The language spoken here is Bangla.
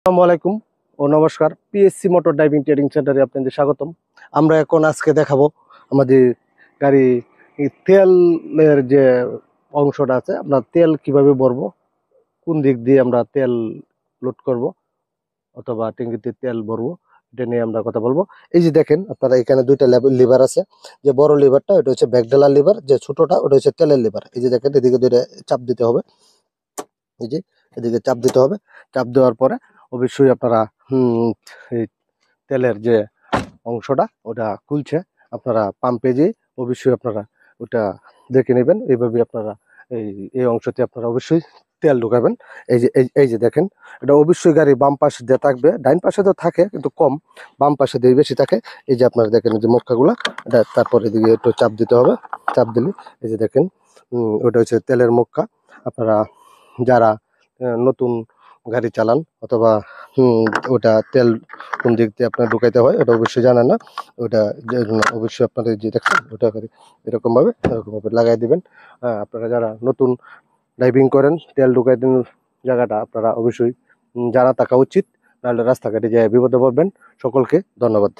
আসসালামু আলাইকুম ও নমস্কার। পিএসসি মোটর ড্রাইভিং ট্রেনিং সেন্টারে আপনাদের স্বাগতম। আমরা এখন আজকে দেখাবো আমাদের গাড়ি তেলের যে অংশটা আছে, আমরা তেল কিভাবে ভরবো, কোন দিক দিয়ে আমরা তেল লোড করব অথবা ট্যাঙ্কিতে তেল ভরবো, এটা নিয়ে আমরা কথা বলবো। এই যে দেখেন আপনারা, এখানে দুইটা লিভার আছে। যে বড় লিভারটা ওটা হচ্ছে ব্যাকডালার লিভার, যে ছোটটা ওটা হচ্ছে তেলের লিভার। এই যে দেখেন, এদিকে দুইটা চাপ দিতে হবে। এই যে এদিকে চাপ দিতে হবে। চাপ দেওয়ার পরে অবশ্যই আপনারা এই তেলের যে অংশটা ওটা খুলছে, আপনারা পাম্পে যেয়ে অবশ্যই আপনারা ওটা দেখে নেবেন। এইভাবে আপনারা এই এই অংশতে আপনারা অবশ্যই তেল ঢুকাবেন। এই যে দেখেন, এটা অবশ্যই গাড়ি বাম পাশে দিয়ে থাকবে, ডাইন পাশে তো থাকে কিন্তু কম, বাম পাশে দিয়ে বেশি থাকে। এই যে আপনারা দেখেন যে মক্কাগুলা, এটা তারপরে এদিকে একটু চাপ দিতে হবে। চাপ দিলে এই যে দেখেন, ওটা হচ্ছে তেলের মক্কা। আপনারা যারা নতুন গাড়ি চালান অথবা ওটা তেল কোন দিক দিয়ে আপনার ঢুকাইতে হয় ওটা অবশ্যই জানেন না, ওটা অবশ্যই আপনাদের যে দেখছেন ওটা এরকমভাবে লাগাই দিবেন। আপনারা যারা নতুন ড্রাইভিং করেন, তেল ঢুকাই দেন জায়গাটা আপনারা অবশ্যই জানা থাকা উচিত, নাহলে রাস্তাঘাটে যায় বিপদে পড়বেন। সকলকে ধন্যবাদ।